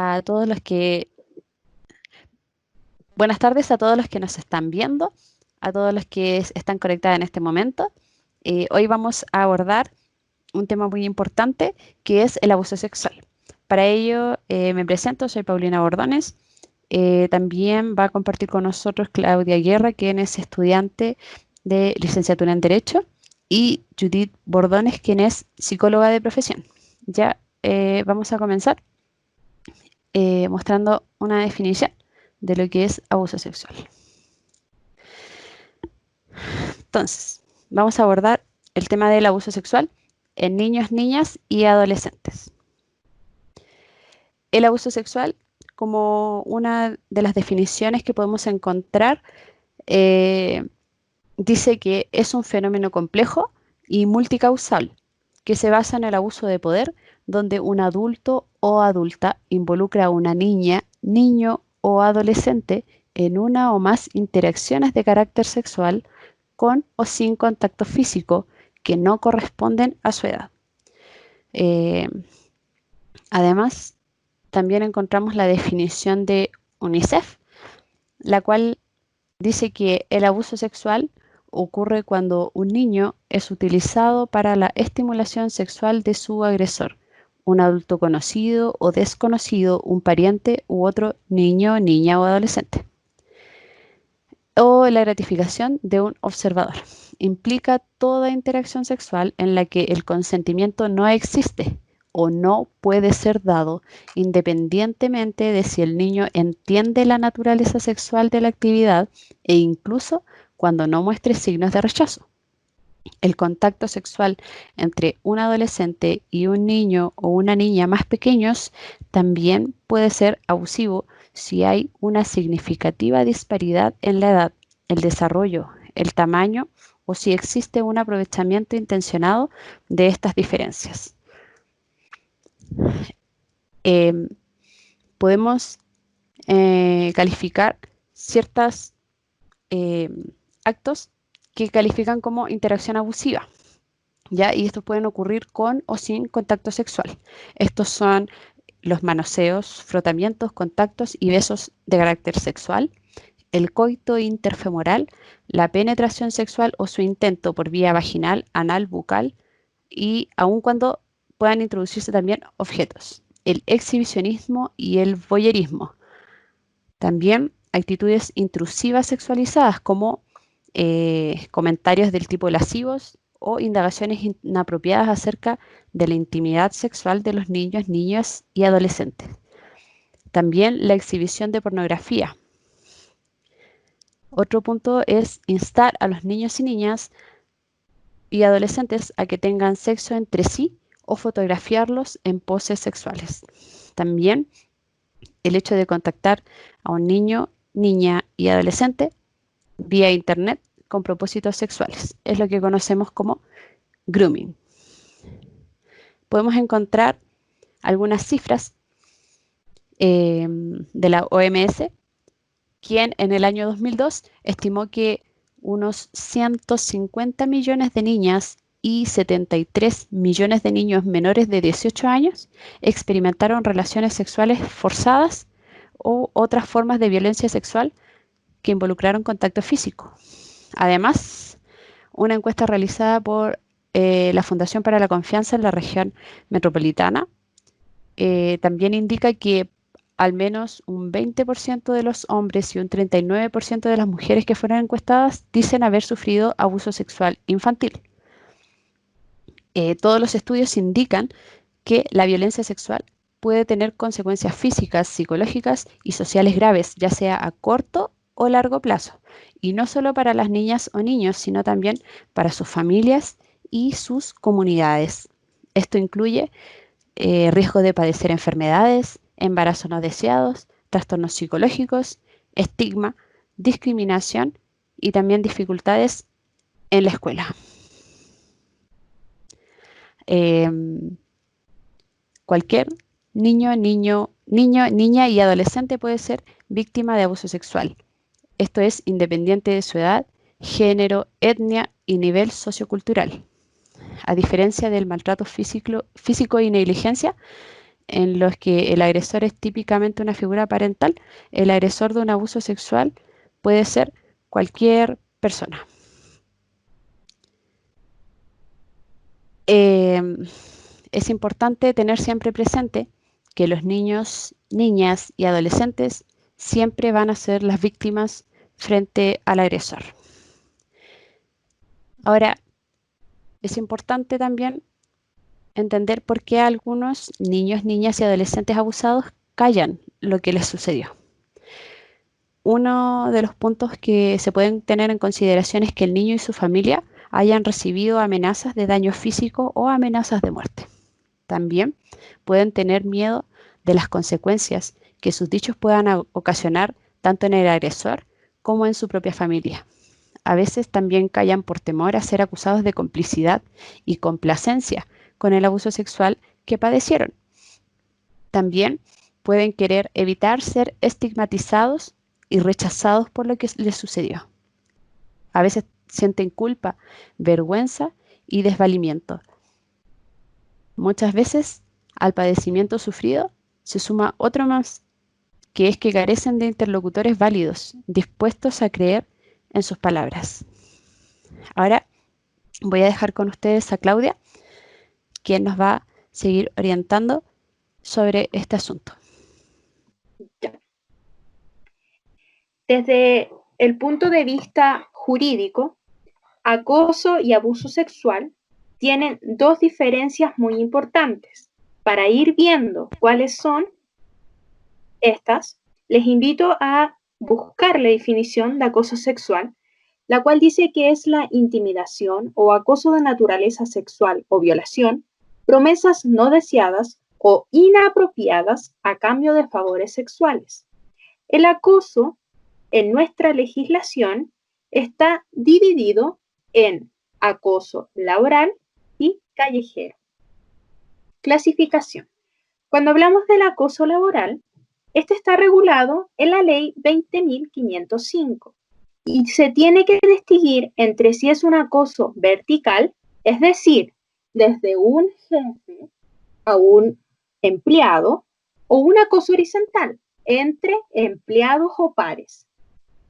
a todos los que, buenas tardes a todos los que nos están viendo, a todos los que están conectados en este momento. Hoy vamos a abordar un tema muy importante que es el abuso sexual. Para ello me presento, soy Paulina Bordones. También va a compartir con nosotros Claudia Guerra, quien es estudiante de licenciatura en Derecho, y Judith Bordones, quien es psicóloga de profesión. Ya vamos a comenzar mostrando una definición de lo que es abuso sexual. Entonces, vamos a abordar el tema del abuso sexual en niños, niñas y adolescentes. El abuso sexual, como una de las definiciones que podemos encontrar, dice que es un fenómeno complejo y multicausal que se basa en el abuso de poder, donde un adulto o adulta involucra a una niña, niño o adolescente en una o más interacciones de carácter sexual con o sin contacto físico que no corresponden a su edad. Además, también encontramos la definición de UNICEF, la cual dice que el abuso sexual ocurre cuando un niño es utilizado para la estimulación sexual de su agresor, un adulto conocido o desconocido, un pariente u otro niño, niña o adolescente. O la gratificación de un observador. Implica toda interacción sexual en la que el consentimiento no existe o no puede ser dado, independientemente de si el niño entiende la naturaleza sexual de la actividad e incluso cuando no muestre signos de rechazo. El contacto sexual entre un adolescente y un niño o una niña más pequeños también puede ser abusivo si hay una significativa disparidad en la edad, el desarrollo, el tamaño o si existe un aprovechamiento intencionado de estas diferencias. Podemos calificar ciertos actos que califican como interacción abusiva, ¿ya? Y estos pueden ocurrir con o sin contacto sexual. Estos son los manoseos, frotamientos, contactos y besos de carácter sexual, el coito interfemoral, la penetración sexual o su intento por vía vaginal, anal, bucal y aun cuando puedan introducirse también objetos, el exhibicionismo y el voyerismo. También actitudes intrusivas sexualizadas como comentarios del tipo lascivos o indagaciones inapropiadas acerca de la intimidad sexual de los niños, niñas y adolescentes. También la exhibición de pornografía. Otro punto es instar a los niños y niñas y adolescentes a que tengan sexo entre sí o fotografiarlos en poses sexuales. También el hecho de contactar a un niño, niña y adolescente vía internet con propósitos sexuales. Es lo que conocemos como grooming. Podemos encontrar algunas cifras de la OMS, quien en el año 2002 estimó que unos 150 millones de niñas y 73 millones de niños menores de 18 años experimentaron relaciones sexuales forzadas o otras formas de violencia sexual que involucraron contacto físico. Además, una encuesta realizada por la Fundación para la Confianza en la región metropolitana también indica que al menos un 20% de los hombres y un 39% de las mujeres que fueron encuestadas dicen haber sufrido abuso sexual infantil. Todos los estudios indican que la violencia sexual puede tener consecuencias físicas, psicológicas y sociales graves, ya sea a corto o largo plazo, y no solo para las niñas o niños, sino también para sus familias y sus comunidades. Esto incluye riesgo de padecer enfermedades, embarazos no deseados, trastornos psicológicos, estigma, discriminación y también dificultades en la escuela. Cualquier niño, niña y adolescente puede ser víctima de abuso sexual. Esto es independiente de su edad, género, etnia y nivel sociocultural. A diferencia del maltrato físico y negligencia, en los que el agresor es típicamente una figura parental, el agresor de un abuso sexual puede ser cualquier persona. Es importante tener siempre presente que los niños, niñas y adolescentes siempre van a ser las víctimas frente al agresor. Ahora, es importante también entender por qué algunos niños, niñas y adolescentes abusados callan lo que les sucedió. Uno de los puntos que se pueden tener en consideración es que el niño y su familia hayan recibido amenazas de daño físico o amenazas de muerte. También pueden tener miedo de las consecuencias que sus dichos puedan ocasionar tanto en el agresor como en su propia familia. A veces también callan por temor a ser acusados de complicidad y complacencia con el abuso sexual que padecieron. También pueden querer evitar ser estigmatizados y rechazados por lo que les sucedió. A veces sienten culpa, vergüenza y desvalimiento. Muchas veces al padecimiento sufrido se suma otro más, que es que carecen de interlocutores válidos, dispuestos a creer en sus palabras. Ahora voy a dejar con ustedes a Claudia, quien nos va a seguir orientando sobre este asunto. Desde el punto de vista jurídico, acoso y abuso sexual tienen dos diferencias muy importantes. Para ir viendo cuáles son estas, les invito a buscar la definición de acoso sexual, la cual dice que es la intimidación o acoso de naturaleza sexual o violación, promesas no deseadas o inapropiadas a cambio de favores sexuales. El acoso en nuestra legislación está dividido en acoso laboral y callejero. Clasificación. Cuando hablamos del acoso laboral, este está regulado en la ley 20.505 y se tiene que distinguir entre si es un acoso vertical, es decir, desde un jefe a un empleado, o un acoso horizontal entre empleados o pares.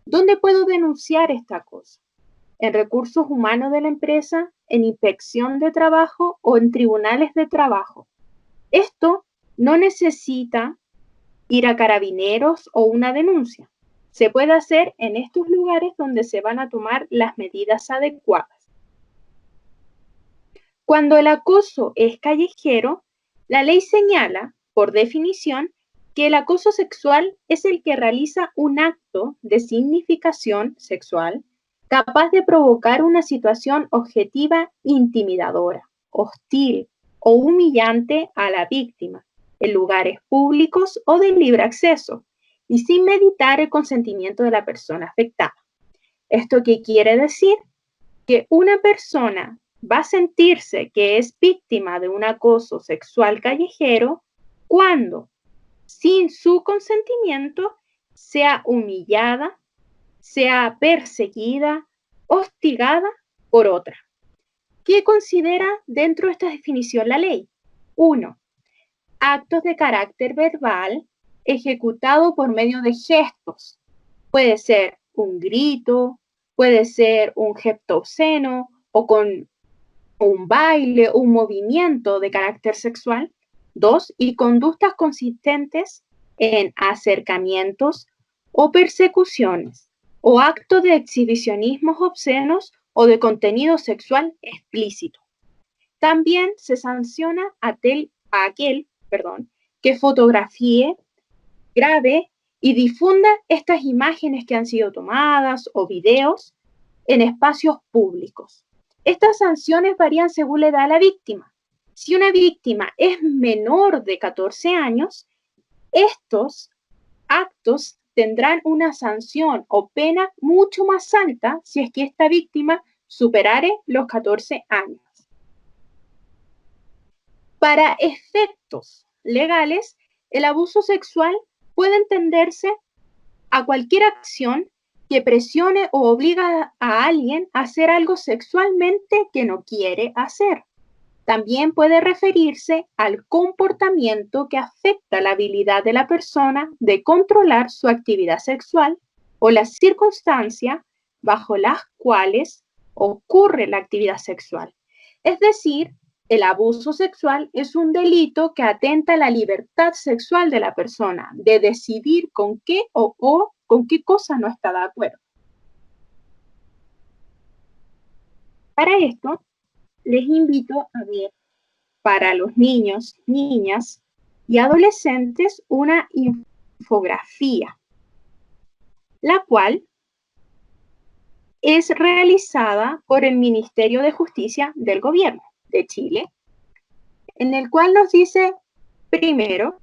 ¿Dónde puedo denunciar esta acoso? En recursos humanos de la empresa, en inspección de trabajo o en tribunales de trabajo. Esto no necesita ir a carabineros o una denuncia. Se puede hacer en estos lugares donde se van a tomar las medidas adecuadas. Cuando el acoso es callejero, la ley señala, por definición, que el acoso sexual es el que realiza un acto de significación sexual capaz de provocar una situación objetiva intimidadora, hostil o humillante a la víctima en lugares públicos o de libre acceso y sin meditar el consentimiento de la persona afectada. ¿Esto qué quiere decir? Que una persona va a sentirse que es víctima de un acoso sexual callejero cuando, sin su consentimiento, sea humillada, sea perseguida, hostigada por otra. ¿Qué considera dentro de esta definición la ley? 1. Actos de carácter verbal ejecutado por medio de gestos. Puede ser un grito, puede ser un gesto obsceno o con un baile, un movimiento de carácter sexual. 2. Y conductas consistentes en acercamientos o persecuciones o actos de exhibicionismos obscenos o de contenido sexual explícito. También se sanciona a aquel que fotografíe, grabe y difunda estas imágenes que han sido tomadas o videos en espacios públicos. Estas sanciones varían según la edad de la víctima. Si una víctima es menor de 14 años, estos actos tendrán una sanción o pena mucho más alta si es que esta víctima superare los 14 años. Para efectos legales, el abuso sexual puede entenderse a cualquier acción que presione o obliga a alguien a hacer algo sexualmente que no quiere hacer. También puede referirse al comportamiento que afecta la habilidad de la persona de controlar su actividad sexual o las circunstancias bajo las cuales ocurre la actividad sexual. Es decir, el abuso sexual es un delito que atenta a la libertad sexual de la persona de decidir con qué o con qué cosa no está de acuerdo. Para esto, les invito a ver para los niños, niñas y adolescentes una infografía, la cual es realizada por el Ministerio de Justicia del Gobierno de Chile, en el cual nos dice primero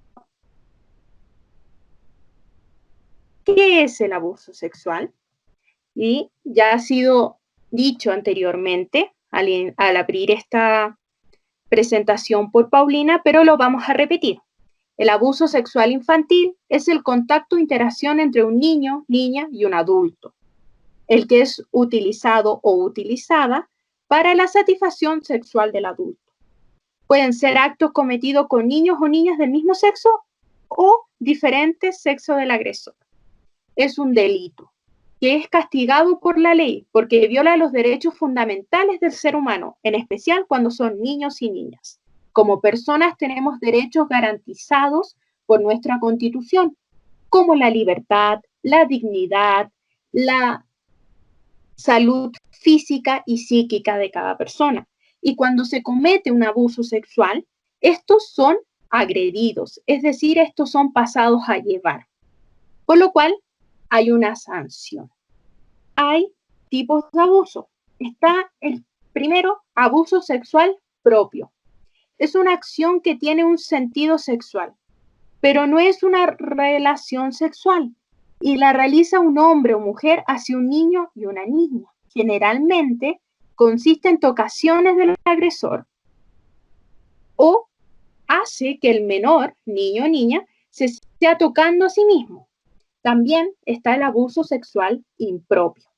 qué es el abuso sexual, y ya ha sido dicho anteriormente al abrir esta presentación por Paulina, pero lo vamos a repetir. El abuso sexual infantil es el contacto o interacción entre un niño, niña y un adulto, el que es utilizado o utilizada para la satisfacción sexual del adulto. Pueden ser actos cometidos con niños o niñas del mismo sexo o diferentes sexos del agresor. Es un delito que es castigado por la ley porque viola los derechos fundamentales del ser humano, en especial cuando son niños y niñas. Como personas tenemos derechos garantizados por nuestra Constitución, como la libertad, la dignidad, la salud física y psíquica de cada persona. Y cuando se comete un abuso sexual, estos son agredidos, es decir, estos son pasados a llevar. Por lo cual, hay una sanción. Hay tipos de abuso. Está el primero, abuso sexual propio. Es una acción que tiene un sentido sexual, pero no es una relación sexual y la realiza un hombre o mujer hacia un niño y una niña. Generalmente consiste en tocaciones del agresor o hace que el menor, niño o niña, se esté tocando a sí mismo. También está el abuso sexual impropio.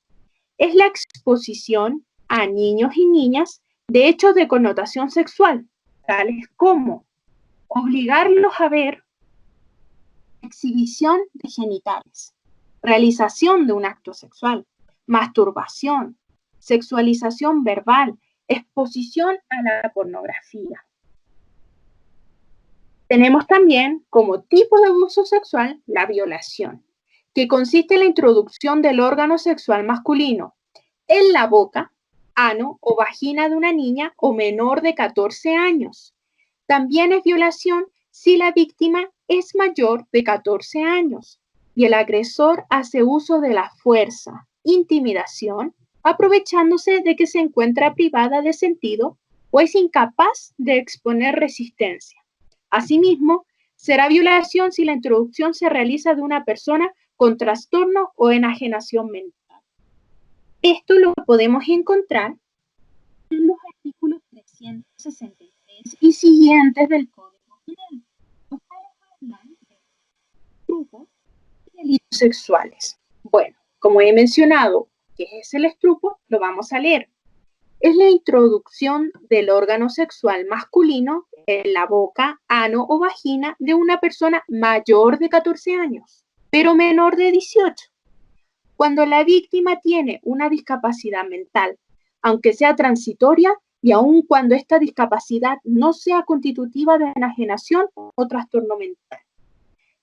Es la exposición a niños y niñas de hechos de connotación sexual, tales como obligarlos a ver exhibición de genitales, realización de un acto sexual, masturbación, sexualización verbal, exposición a la pornografía. Tenemos también como tipo de abuso sexual la violación, que consiste en la introducción del órgano sexual masculino en la boca, ano o vagina de una niña o menor de 14 años. También es violación si la víctima es mayor de 14 años y el agresor hace uso de la fuerza, intimidación, aprovechándose de que se encuentra privada de sentido o es incapaz de exponer resistencia. Asimismo, será violación si la introducción se realiza de una persona con trastorno o enajenación mental. Esto lo podemos encontrar en los artículos 363 y siguientes del Código Penal, los cuales hablan de estrupos y delitos sexuales. Bueno, como he mencionado, ¿qué es el estrupo? Lo vamos a leer. Es la introducción del órgano sexual masculino en la boca, ano o vagina de una persona mayor de 14 años, pero menor de 18. Cuando la víctima tiene una discapacidad mental, aunque sea transitoria, y aun cuando esta discapacidad no sea constitutiva de enajenación o trastorno mental.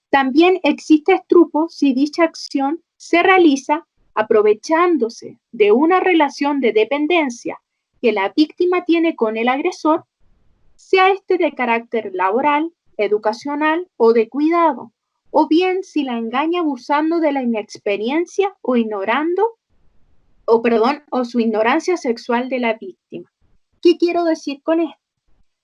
También existe estrupo si dicha acción se realiza aprovechándose de una relación de dependencia que la víctima tiene con el agresor, sea este de carácter laboral, educacional o de cuidado, o bien si la engaña abusando de la inexperiencia o su ignorancia sexual de la víctima. ¿Qué quiero decir con esto?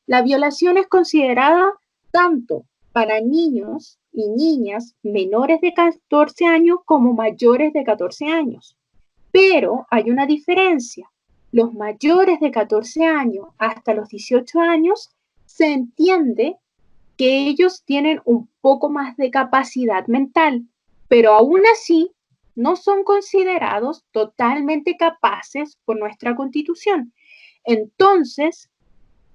La violación es considerada tanto para niños y niñas menores de 14 años como mayores de 14 años. Pero hay una diferencia. Los mayores de 14 años hasta los 18 años se entiende que ellos tienen un poco más de capacidad mental, pero aún así no son considerados totalmente capaces por nuestra Constitución. Entonces,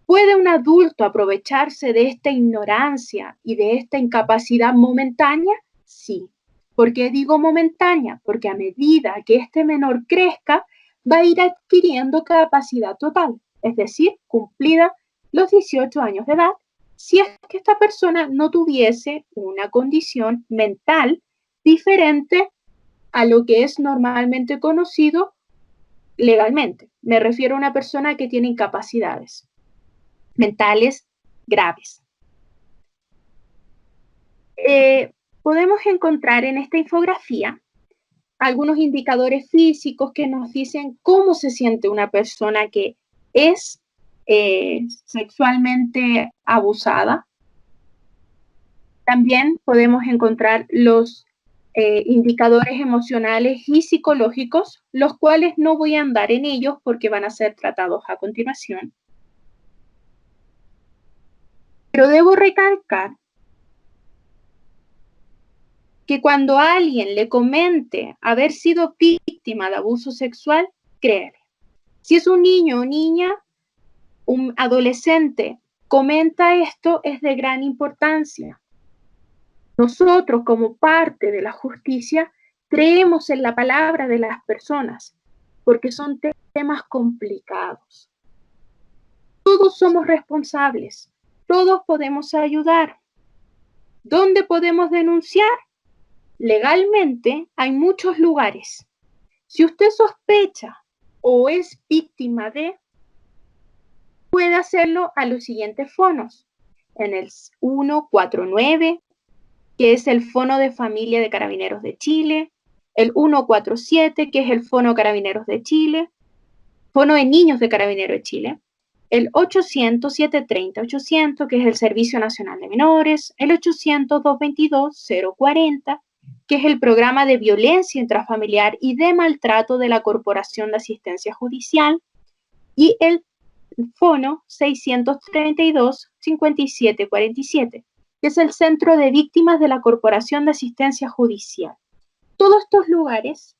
¿Puede un adulto aprovecharse de esta ignorancia y de esta incapacidad momentánea? Sí. ¿Por qué digo momentánea? Porque a medida que este menor crezca, va a ir adquiriendo capacidad total, es decir, cumplida los 18 años de edad, si es que esta persona no tuviese una condición mental diferente a lo que es normalmente conocido legalmente. Me refiero a una persona que tiene incapacidades mentales graves. Podemos encontrar en esta infografía algunos indicadores físicos que nos dicen cómo se siente una persona que es sexualmente abusada. También podemos encontrar los indicadores emocionales y psicológicos, los cuales no voy a andar en ellos porque van a ser tratados a continuación. Pero debo recalcar que cuando alguien le comente haber sido víctima de abuso sexual, créele. Si es un niño o niña, un adolescente, comenta esto, es de gran importancia. Nosotros, como parte de la justicia, creemos en la palabra de las personas, porque son temas complicados. Todos somos responsables, todos podemos ayudar. ¿Dónde podemos denunciar? Legalmente hay muchos lugares. Si usted sospecha o es víctima de, puede hacerlo a los siguientes fonos. En el 149, que es el Fono de Familia de Carabineros de Chile, el 147, que es el Fono Carabineros de Chile, Fono de Niños de Carabineros de Chile, el 800-730-800, que es el Servicio Nacional de Menores, el 800-222-040, que es el Programa de Violencia Intrafamiliar y de Maltrato de la Corporación de Asistencia Judicial, y el Fono 632-5747, que es el Centro de Víctimas de la Corporación de Asistencia Judicial. Todos estos lugares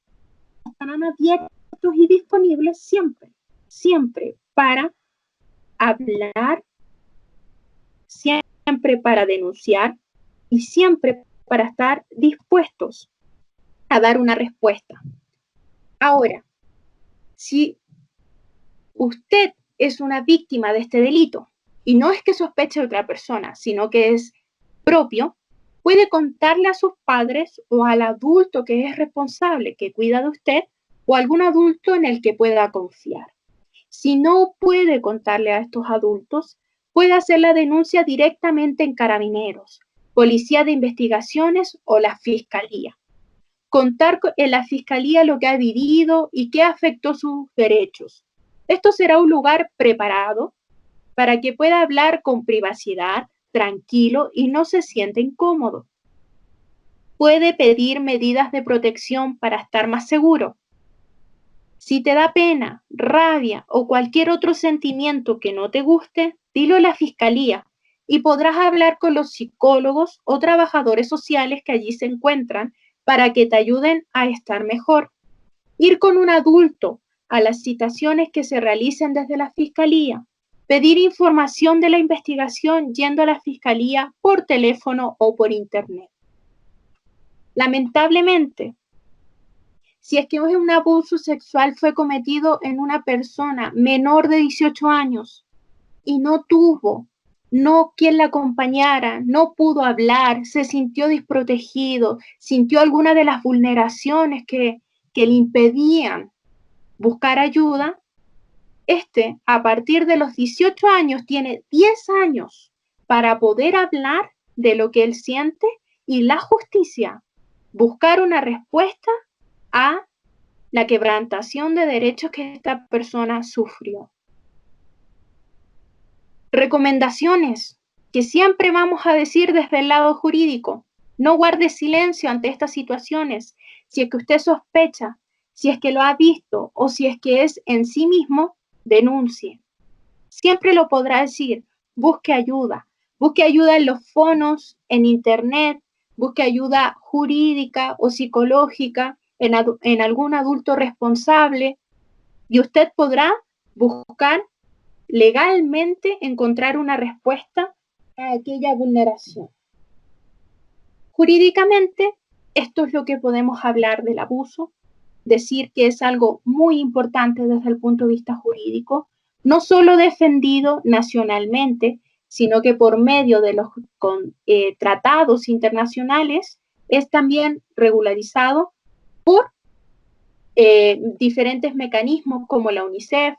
estarán abiertos y disponibles siempre, siempre para hablar, siempre para denunciar y siempre para estar dispuestos a dar una respuesta. Ahora, si usted es una víctima de este delito y no es que sospeche de otra persona, sino que es propio, puede contarle a sus padres o al adulto que es responsable, que cuida de usted, o algún adulto en el que pueda confiar. Si no puede contarle a estos adultos, puede hacer la denuncia directamente en Carabineros, Policía de Investigaciones o la Fiscalía. Contar en la Fiscalía lo que ha vivido y qué afectó sus derechos. Esto será un lugar preparado para que pueda hablar con privacidad, tranquilo y no se sienta incómodo. Puede pedir medidas de protección para estar más seguro. Si te da pena, rabia o cualquier otro sentimiento que no te guste, dilo a la fiscalía y podrás hablar con los psicólogos o trabajadores sociales que allí se encuentran para que te ayuden a estar mejor. Ir con un adulto a las citaciones que se realicen desde la fiscalía. Pedir información de la investigación yendo a la fiscalía por teléfono o por internet. Lamentablemente, si es que un abuso sexual fue cometido en una persona menor de 18 años y no tuvo, no quien la acompañara, no pudo hablar, se sintió desprotegido, sintió alguna de las vulneraciones que le impedían buscar ayuda, a partir de los 18 años tiene 10 años para poder hablar de lo que él siente y la justicia buscar una respuesta a la quebrantación de derechos que esta persona sufrió. Recomendaciones que siempre vamos a decir desde el lado jurídico. No guarde silencio ante estas situaciones. Si es que usted sospecha, si es que lo ha visto o si es que es en sí mismo, denuncie. Siempre lo podrá decir. Busque ayuda. Busque ayuda en los fonos, en internet. Busque ayuda jurídica o psicológica en algún adulto responsable. Y usted podrá buscar legalmente encontrar una respuesta a aquella vulneración. Jurídicamente, esto es lo que podemos hablar del abuso, decir que es algo muy importante desde el punto de vista jurídico, no solo defendido nacionalmente, sino que por medio de los tratados internacionales es también regularizado por diferentes mecanismos como la UNICEF,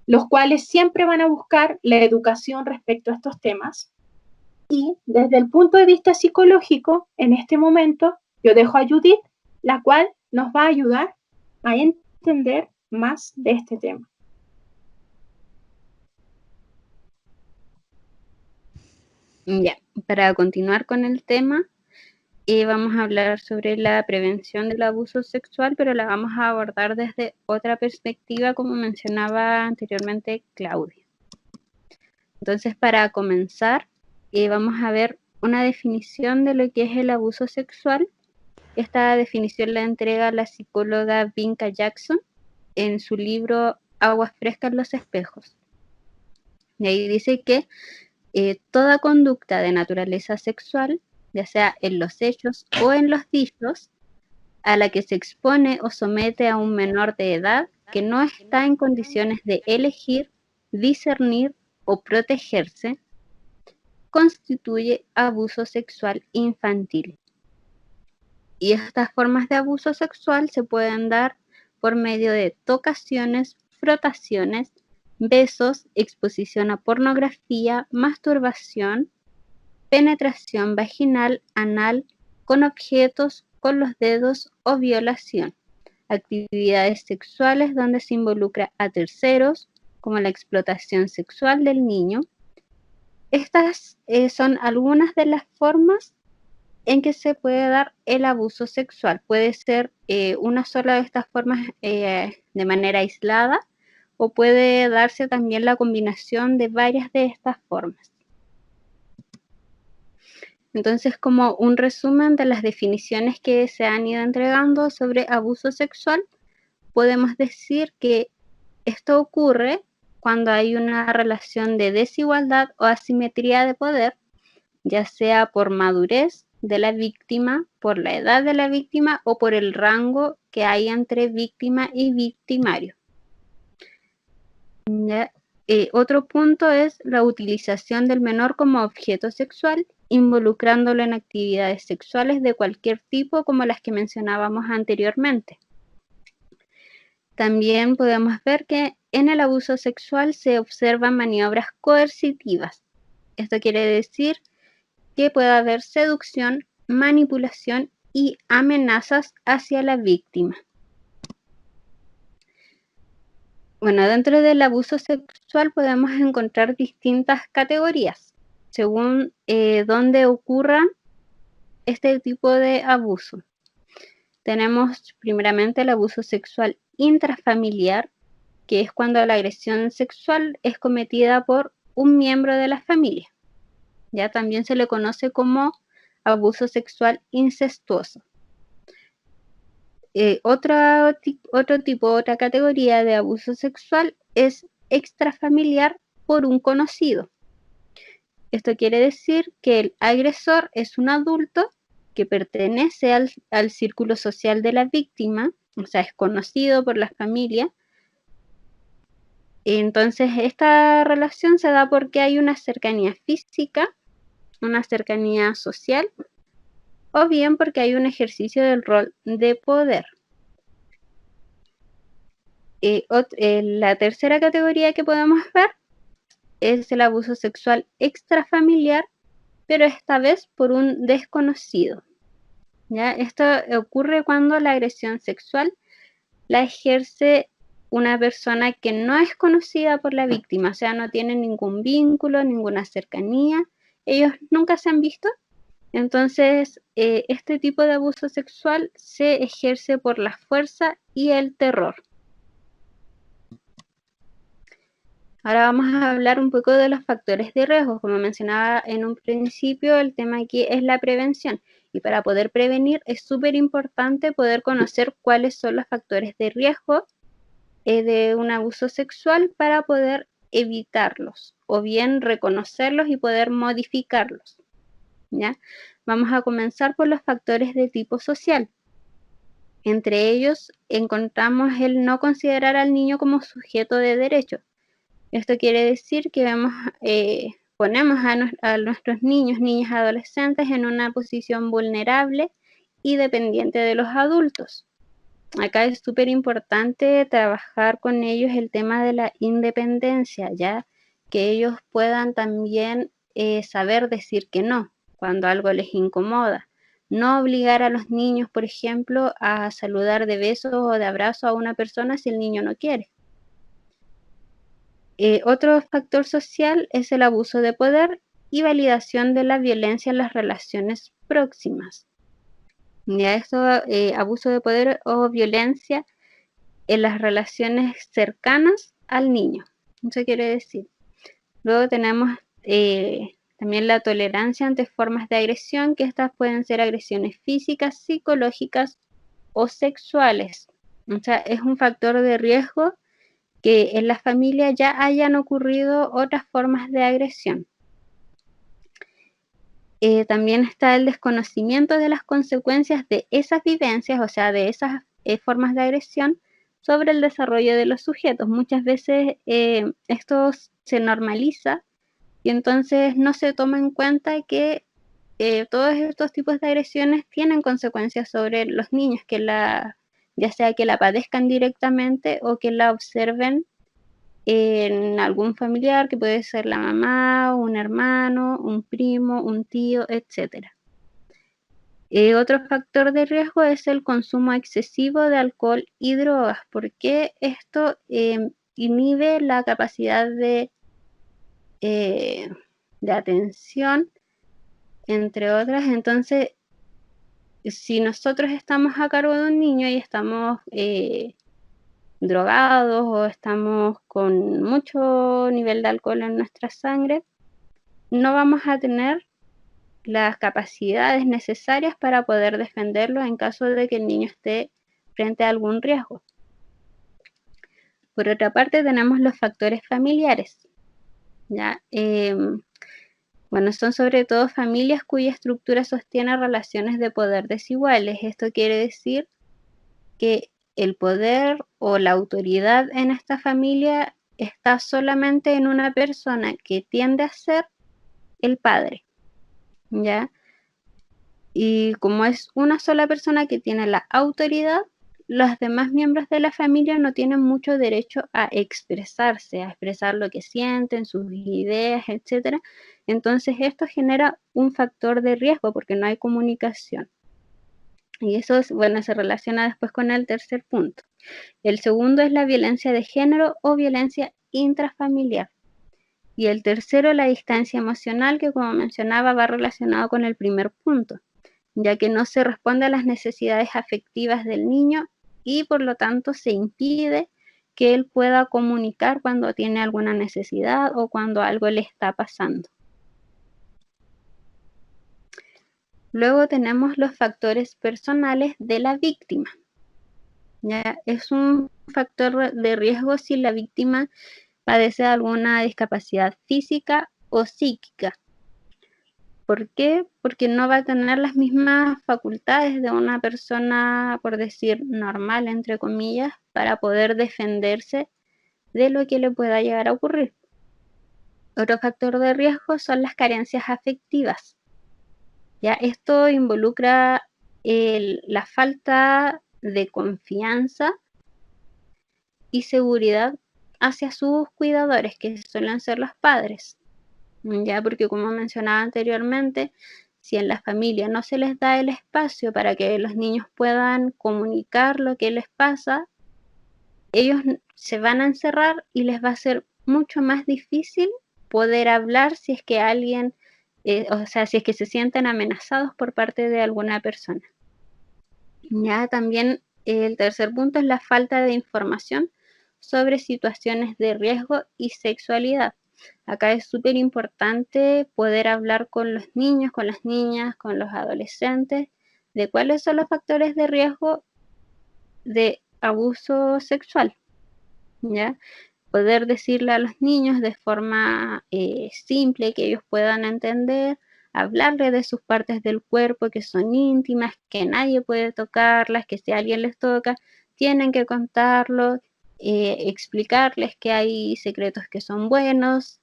los cuales siempre van a buscar la educación respecto a estos temas. Y desde el punto de vista psicológico, en este momento, yo dejo a Judith, la cual nos va a ayudar a entender más de este tema. Ya, para continuar con el tema, vamos a hablar sobre la prevención del abuso sexual, pero la vamos a abordar desde otra perspectiva, como mencionaba anteriormente Claudia. Entonces, para comenzar, vamos a ver una definición de lo que es el abuso sexual. Esta definición la entrega la psicóloga Vinca Jackson en su libro Aguas frescas en los espejos. Y ahí dice que toda conducta de naturaleza sexual, ya sea en los hechos o en los dichos, a la que se expone o somete a un menor de edad que no está en condiciones de elegir, discernir o protegerse, constituye abuso sexual infantil. Y estas formas de abuso sexual se pueden dar por medio de tocaciones, frotaciones, besos, exposición a pornografía, masturbación, penetración vaginal, anal, con objetos, con los dedos o violación. Actividades sexuales donde se involucra a terceros, como la explotación sexual del niño. Estas son algunas de las formas en que se puede dar el abuso sexual. Puede ser una sola de estas formas de manera aislada, o puede darse también la combinación de varias de estas formas. Entonces, como un resumen de las definiciones que se han ido entregando sobre abuso sexual, podemos decir que esto ocurre cuando hay una relación de desigualdad o asimetría de poder, ya sea por madurez de la víctima, por la edad de la víctima o por el rango que hay entre víctima y victimario. Otro punto es la utilización del menor como objeto sexual, involucrándolo en actividades sexuales de cualquier tipo, como las que mencionábamos anteriormente. También podemos ver que en el abuso sexual se observan maniobras coercitivas. Esto quiere decir que puede haber seducción, manipulación y amenazas hacia la víctima. Bueno, dentro del abuso sexual podemos encontrar distintas categorías según dónde ocurra este tipo de abuso. Tenemos primeramente el abuso sexual intrafamiliar, que es cuando la agresión sexual es cometida por un miembro de la familia. Ya también se le conoce como abuso sexual incestuoso. Otra categoría de abuso sexual es extrafamiliar por un conocido. Esto quiere decir que el agresor es un adulto que pertenece al círculo social de la víctima, o sea, es conocido por la familia. Entonces, esta relación se da porque hay una cercanía física, una cercanía social, o bien porque hay un ejercicio del rol de poder. La tercera categoría que podemos ver es el abuso sexual extrafamiliar, pero esta vez por un desconocido. ¿Ya? Esto ocurre cuando la agresión sexual la ejerce una persona que no es conocida por la víctima, o sea, no tiene ningún vínculo, ninguna cercanía, ellos nunca se han visto. Entonces, este tipo de abuso sexual se ejerce por la fuerza y el terror. Ahora vamos a hablar un poco de los factores de riesgo. Como mencionaba en un principio, el tema aquí es la prevención. Y para poder prevenir es súper importante poder conocer cuáles son los factores de riesgo de un abuso sexual para poder evitarlos o bien reconocerlos y poder modificarlos, ¿ya? Vamos a comenzar por los factores de tipo social. Entre ellos encontramos el no considerar al niño como sujeto de derecho. Esto quiere decir que ponemos a nuestros niños, niñas, adolescentes en una posición vulnerable y dependiente de los adultos. Acá es súper importante trabajar con ellos el tema de la independencia, ya que ellos puedan también saber decir que no cuando algo les incomoda. No obligar a los niños, por ejemplo, a saludar de besos o de abrazo a una persona si el niño no quiere. Otro factor social es el abuso de poder y validación de la violencia en las relaciones próximas. Ya esto, abuso de poder o violencia en las relaciones cercanas al niño. Eso quiere decir. Luego tenemos también la tolerancia ante formas de agresión, que estas pueden ser agresiones físicas, psicológicas o sexuales. O sea, es un factor de riesgo que en la familia ya hayan ocurrido otras formas de agresión. También está el desconocimiento de las consecuencias de esas vivencias, o sea, de esas formas de agresión sobre el desarrollo de los sujetos. Muchas veces esto se normaliza y entonces no se toma en cuenta que todos estos tipos de agresiones tienen consecuencias sobre los niños, ya sea que la padezcan directamente o que la observen en algún familiar, que puede ser la mamá, un hermano, un primo, un tío, etc. Otro factor de riesgo es el consumo excesivo de alcohol y drogas, porque esto inhibe la capacidad de atención, entre otras. Entonces, si nosotros estamos a cargo de un niño y estamos drogados o estamos con mucho nivel de alcohol en nuestra sangre, no vamos a tener las capacidades necesarias para poder defenderlo en caso de que el niño esté frente a algún riesgo. Por otra parte, tenemos los factores familiares. ¿Ya? Bueno, son sobre todo familias cuya estructura sostiene relaciones de poder desiguales. Esto quiere decir que el poder o la autoridad en esta familia está solamente en una persona que tiende a ser el padre, ¿ya? Y como es una sola persona que tiene la autoridad, los demás miembros de la familia no tienen mucho derecho a expresarse, a expresar lo que sienten, sus ideas, etc. Entonces esto genera un factor de riesgo porque no hay comunicación. Y eso se relaciona después con el tercer punto. El segundo es la violencia de género o violencia intrafamiliar. Y el tercero, la distancia emocional, que como mencionaba va relacionado con el primer punto, ya que no se responde a las necesidades afectivas del niño y por lo tanto se impide que él pueda comunicar cuando tiene alguna necesidad o cuando algo le está pasando. Luego tenemos los factores personales de la víctima. ¿Ya? Es un factor de riesgo si la víctima padece alguna discapacidad física o psíquica. ¿Por qué? Porque no va a tener las mismas facultades de una persona, por decir, normal, entre comillas, para poder defenderse de lo que le pueda llegar a ocurrir. Otro factor de riesgo son las carencias afectivas. ¿Ya? Esto involucra la falta de confianza y seguridad hacia sus cuidadores, que suelen ser los padres. Ya, porque como mencionaba anteriormente, si en la familia no se les da el espacio para que los niños puedan comunicar lo que les pasa, ellos se van a encerrar y les va a ser mucho más difícil poder hablar si es que alguien, si es que se sienten amenazados por parte de alguna persona. Ya también el tercer punto es la falta de información sobre situaciones de riesgo y sexualidad. Acá es súper importante poder hablar con los niños, con las niñas, con los adolescentes, de cuáles son los factores de riesgo de abuso sexual, ¿ya? poder decirle a los niños de forma simple, que ellos puedan entender, hablarle de sus partes del cuerpo que son íntimas, que nadie puede tocarlas, que si alguien les toca, tienen que contarlo, explicarles que hay secretos que son buenos,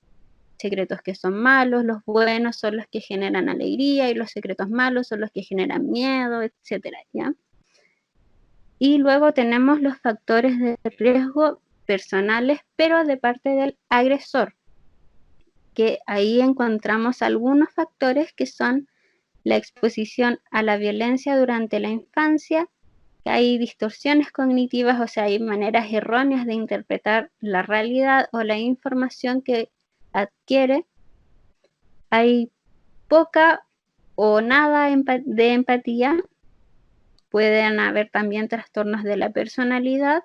secretos que son malos, los buenos son los que generan alegría y los secretos malos son los que generan miedo, etcétera, ¿ya? Y luego tenemos los factores de riesgo personales, pero de parte del agresor, que ahí encontramos algunos factores que son la exposición a la violencia durante la infancia, que hay distorsiones cognitivas, o sea, hay maneras erróneas de interpretar la realidad o la información que adquiere, hay poca o nada de empatía, pueden haber también trastornos de la personalidad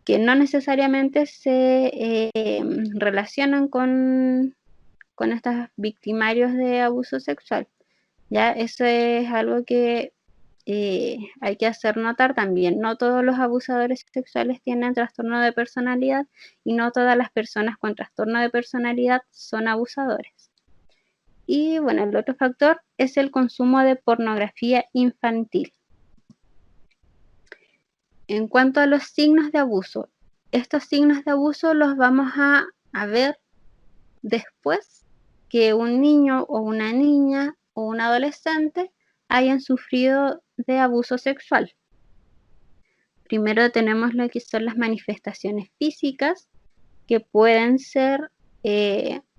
que no necesariamente se relacionan con estos victimarios de abuso sexual. Ya eso es algo que hay que hacer notar también. No todos los abusadores sexuales tienen trastorno de personalidad y no todas las personas con trastorno de personalidad son abusadores. Y bueno, el otro factor es el consumo de pornografía infantil. En cuanto a los signos de abuso, estos signos de abuso los vamos a ver después que un niño o una niña o un adolescente hayan sufrido de abuso sexual. Primero tenemos lo que son las manifestaciones físicas, que pueden ser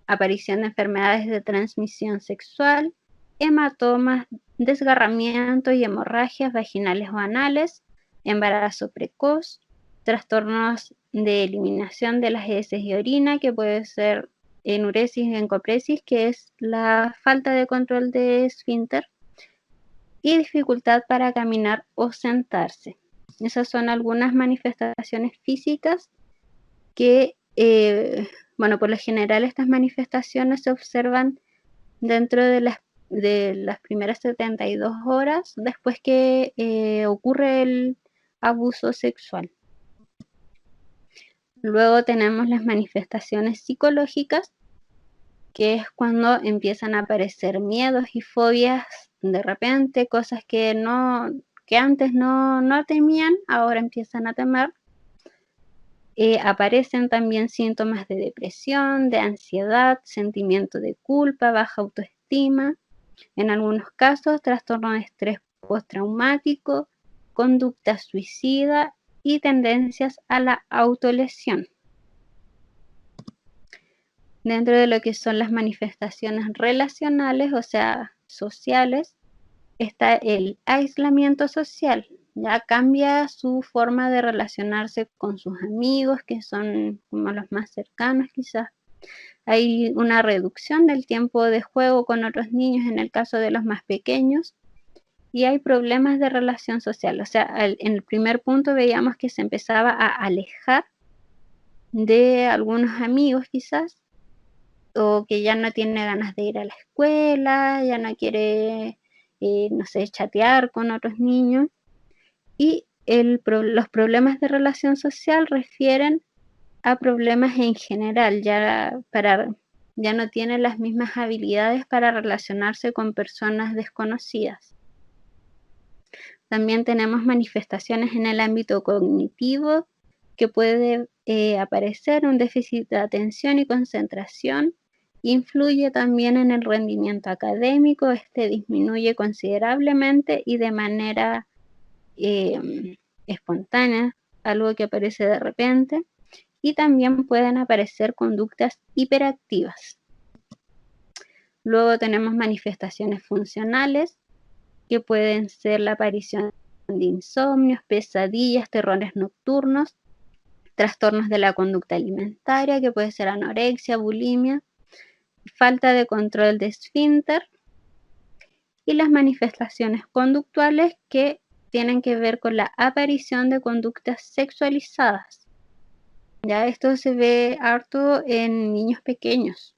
aparición de enfermedades de transmisión sexual, hematomas, desgarramientos y hemorragias vaginales o anales, embarazo precoz, trastornos de eliminación de las heces y orina, que puede ser enuresis y encopresis, que es la falta de control de esfínter, y dificultad para caminar o sentarse. Esas son algunas manifestaciones físicas que, bueno, por lo general estas manifestaciones se observan dentro de las primeras 72 horas después que ocurre el abuso sexual. Luego tenemos las manifestaciones psicológicas, que es cuando empiezan a aparecer miedos y fobias de repente, cosas que antes no temían, ahora empiezan a temer. Aparecen también síntomas de depresión, de ansiedad, sentimiento de culpa, baja autoestima, en algunos casos trastorno de estrés postraumático, conducta suicida y tendencias a la autolesión. Dentro de lo que son las manifestaciones relacionales, o sea, sociales, está el aislamiento social. Ya cambia su forma de relacionarse con sus amigos, que son como los más cercanos quizás. Hay una reducción del tiempo de juego con otros niños en el caso de los más pequeños. Y hay problemas de relación social. O sea, en el primer punto veíamos que se empezaba a alejar de algunos amigos quizás, o que ya no tiene ganas de ir a la escuela, ya no quiere, no sé, chatear con otros niños. Y los problemas de relación social refieren a problemas en general, ya no tiene las mismas habilidades para relacionarse con personas desconocidas. También tenemos manifestaciones en el ámbito cognitivo, que puede aparecer un déficit de atención y concentración. Influye también en el rendimiento académico, este disminuye considerablemente y de manera espontánea, algo que aparece de repente, y también pueden aparecer conductas hiperactivas. Luego tenemos manifestaciones funcionales, que pueden ser la aparición de insomnios, pesadillas, terrores nocturnos, trastornos de la conducta alimentaria, que puede ser anorexia, bulimia, falta de control de esfínter, y las manifestaciones conductuales, que tienen que ver con la aparición de conductas sexualizadas. Ya esto se ve harto en niños pequeños.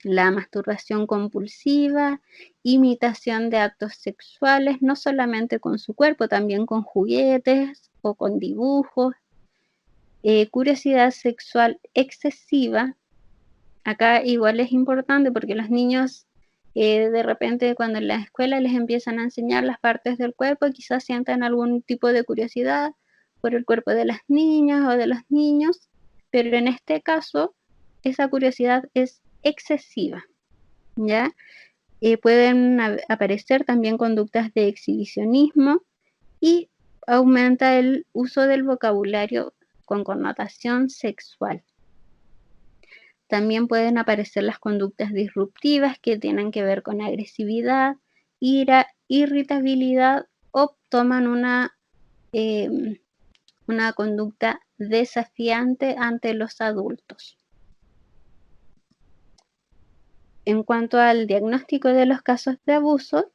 La masturbación compulsiva, imitación de actos sexuales, no solamente con su cuerpo, también con juguetes o con dibujos. curiosidad sexual excesiva. Acá igual es importante porque los niños de repente cuando en la escuela les empiezan a enseñar las partes del cuerpo, quizás sientan algún tipo de curiosidad por el cuerpo de las niñas o de los niños, pero en este caso esa curiosidad es excesiva, ¿ya? Pueden aparecer también conductas de exhibicionismo y aumenta el uso del vocabulario con connotación sexual. También pueden aparecer las conductas disruptivas que tienen que ver con agresividad, ira, irritabilidad o toman una conducta desafiante ante los adultos. En cuanto al diagnóstico de los casos de abuso,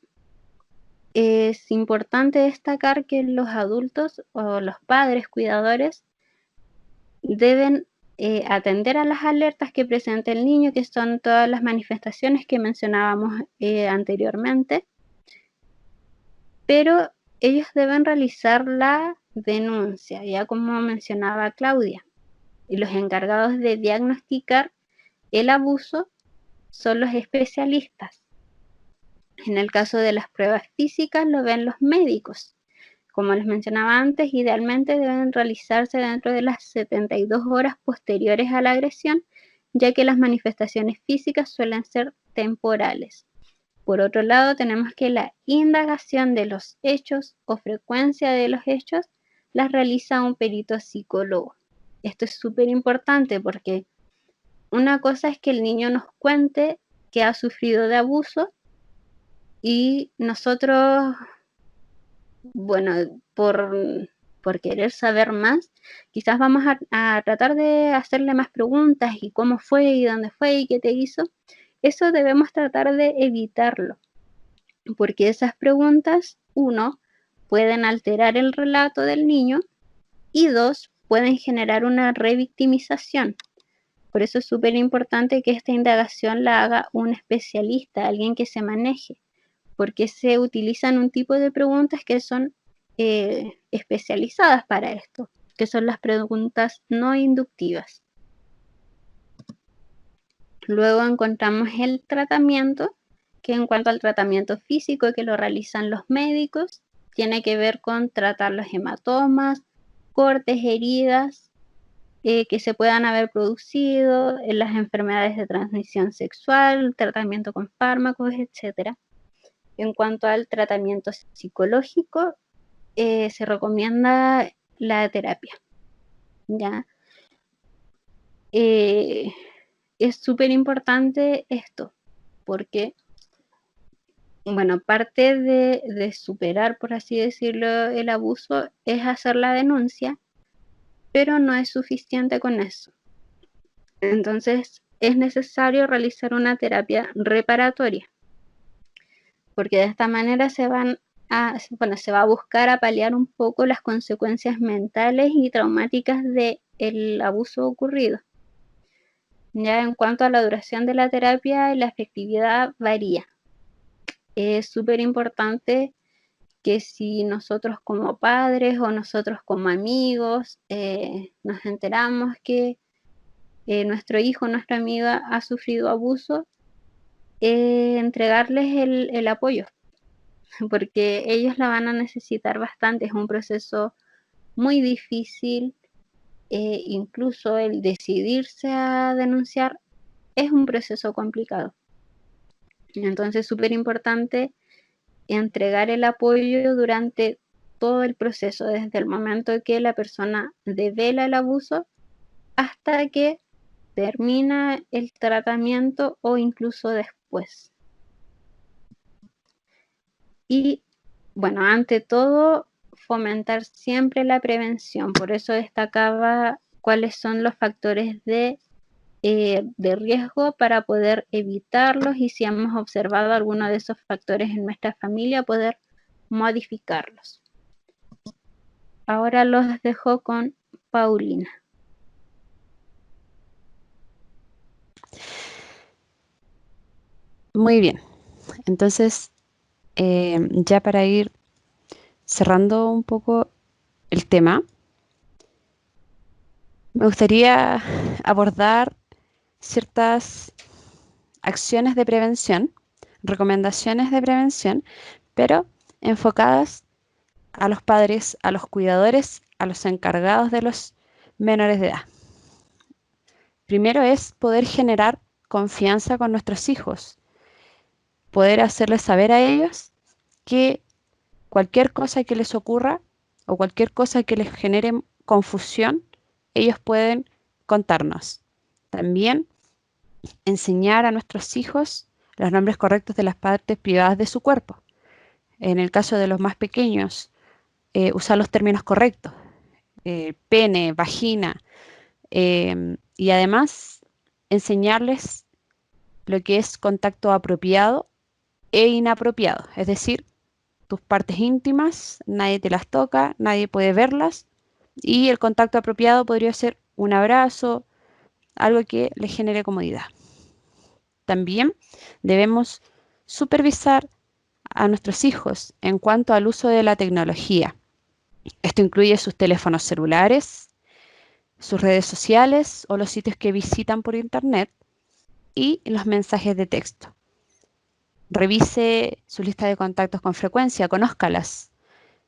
es importante destacar que los adultos o los padres cuidadores deben atender a las alertas que presenta el niño, que son todas las manifestaciones que mencionábamos anteriormente, pero ellos deben realizar la denuncia, ya como mencionaba Claudia, y los encargados de diagnosticar el abuso son los especialistas. En el caso de las pruebas físicas lo ven los médicos. Como les mencionaba antes, idealmente deben realizarse dentro de las 72 horas posteriores a la agresión, ya que las manifestaciones físicas suelen ser temporales. Por otro lado, tenemos que la indagación de los hechos o frecuencia de los hechos las realiza un perito psicólogo. Esto es súper importante porque una cosa es que el niño nos cuente que ha sufrido de abuso y nosotros, bueno, por querer saber más, quizás vamos a tratar de hacerle más preguntas y cómo fue y dónde fue y qué te hizo. Eso debemos tratar de evitarlo, porque esas preguntas, uno, pueden alterar el relato del niño y dos, pueden generar una revictimización. Por eso es súper importante que esta indagación la haga un especialista, alguien que se maneje, porque se utilizan un tipo de preguntas que son especializadas para esto, que son las preguntas no inductivas. Luego encontramos el tratamiento, que en cuanto al tratamiento físico que lo realizan los médicos, tiene que ver con tratar los hematomas, cortes, heridas que se puedan haber producido, en las enfermedades de transmisión sexual, tratamiento con fármacos, etc. En cuanto al tratamiento psicológico, se recomienda la terapia, ¿ya? Es súper importante esto, porque, bueno, parte de superar, por así decirlo, el abuso es hacer la denuncia, pero no es suficiente con eso. Entonces, es necesario realizar una terapia reparatoria, porque de esta manera se va a buscar paliar un poco las consecuencias mentales y traumáticas del abuso ocurrido. Ya en cuanto a la duración de la terapia, la efectividad varía. Es súper importante que si nosotros como padres o nosotros como amigos nos enteramos que nuestro hijo o nuestra amiga ha sufrido abuso, entregarles el apoyo, porque ellos la van a necesitar bastante. Es un proceso muy difícil, incluso el decidirse a denunciar es un proceso complicado. Entonces, súper importante entregar el apoyo durante todo el proceso, desde el momento que la persona devela el abuso hasta que termina el tratamiento o incluso después. Y bueno, ante todo, fomentar siempre la prevención. Por eso destacaba cuáles son los factores de riesgo para poder evitarlos y si hemos observado alguno de esos factores en nuestra familia, poder modificarlos. Ahora los dejo con Paulina. Muy bien, entonces ya para ir cerrando un poco el tema, Me gustaría abordar ciertas acciones de prevención, recomendaciones de prevención, pero enfocadas a los padres, a los cuidadores, a los encargados de los menores de edad. Primero es poder generar confianza con nuestros hijos, poder hacerles saber a ellos que cualquier cosa que les ocurra o cualquier cosa que les genere confusión, ellos pueden contarnos. También enseñar a nuestros hijos los nombres correctos de las partes privadas de su cuerpo. En el caso de los más pequeños, usar los términos correctos, pene, vagina, y además enseñarles lo que es contacto apropiado e inapropiado, es decir, tus partes íntimas, nadie te las toca, nadie puede verlas, y el contacto apropiado podría ser un abrazo, algo que les genere comodidad. También debemos supervisar a nuestros hijos en cuanto al uso de la tecnología. Esto incluye sus teléfonos celulares, sus redes sociales o los sitios que visitan por internet y los mensajes de texto. Revise su lista de contactos con frecuencia, conózcalas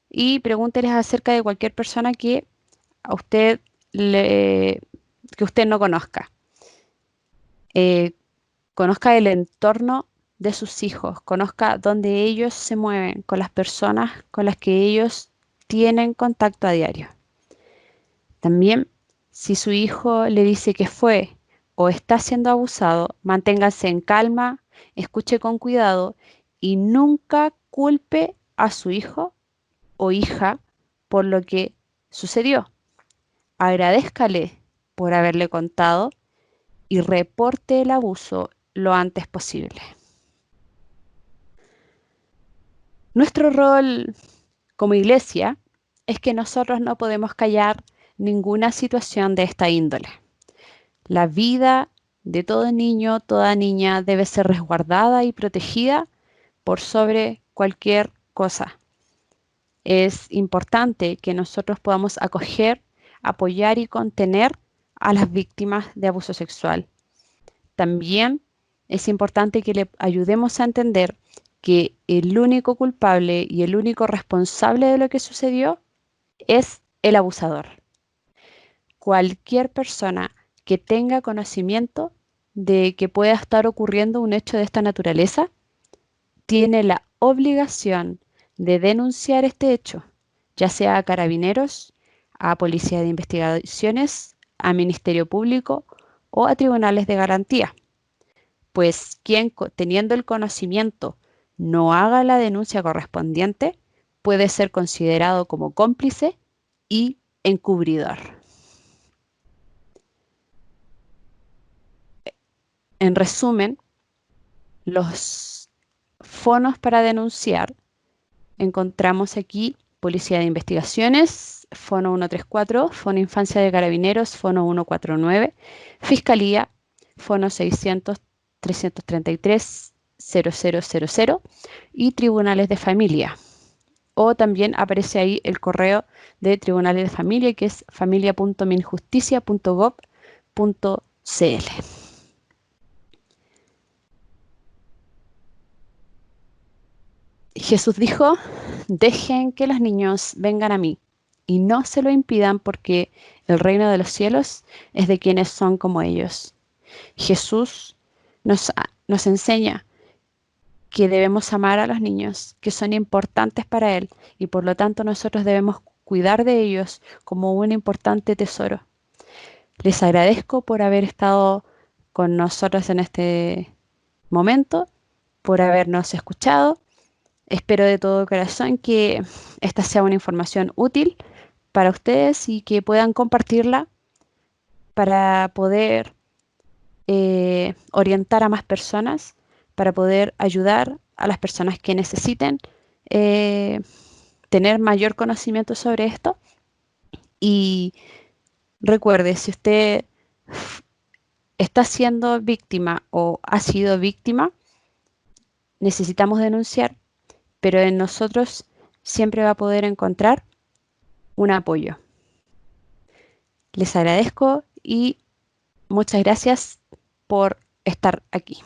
y pregúnteles acerca de cualquier persona que a usted que usted no conozca. Conozca el entorno de sus hijos, conozca dónde ellos se mueven, con las personas con las que ellos tienen contacto a diario. También, si su hijo le dice que fue o está siendo abusado, manténgase en calma, escuche con cuidado y nunca culpe a su hijo o hija por lo que sucedió. Agradézcale por haberle contado y reporte el abuso lo antes posible. Nuestro rol como iglesia es que nosotros no podemos callar ninguna situación de esta índole. La vida de todo niño, toda niña debe ser resguardada y protegida por sobre cualquier cosa. Es importante que nosotros podamos acoger, apoyar y contener a las víctimas de abuso sexual. También es importante que le ayudemos a entender que el único culpable y el único responsable de lo que sucedió es el abusador. Cualquier persona que tenga conocimiento de que pueda estar ocurriendo un hecho de esta naturaleza tiene la obligación de denunciar este hecho, ya sea a Carabineros, a Policía de Investigaciones, a Ministerio Público o a tribunales de garantía. Pues quien, teniendo el conocimiento, no haga la denuncia correspondiente, puede ser considerado como cómplice y encubridor. En resumen, los fonos para denunciar encontramos aquí Policía de Investigaciones, Fono 134, Fono Infancia de Carabineros, Fono 149, Fiscalía, Fono 600-333-0000 y Tribunales de Familia. O también aparece ahí el correo de Tribunales de Familia, que es familia.minjusticia.gov.cl. Jesús dijo: dejen que los niños vengan a mí y no se lo impidan, porque el reino de los cielos es de quienes son como ellos. Jesús nos enseña que debemos amar a los niños, que son importantes para Él, y por lo tanto nosotros debemos cuidar de ellos como un importante tesoro. Les agradezco por haber estado con nosotros en este momento, por habernos escuchado. Espero de todo corazón que esta sea una información útil para ustedes y que puedan compartirla para poder orientar a más personas, para poder ayudar a las personas que necesiten tener mayor conocimiento sobre esto. Y recuerde, si usted está siendo víctima o ha sido víctima, necesitamos denunciar, pero en nosotros siempre va a poder encontrar un apoyo. Les agradezco y muchas gracias por estar aquí.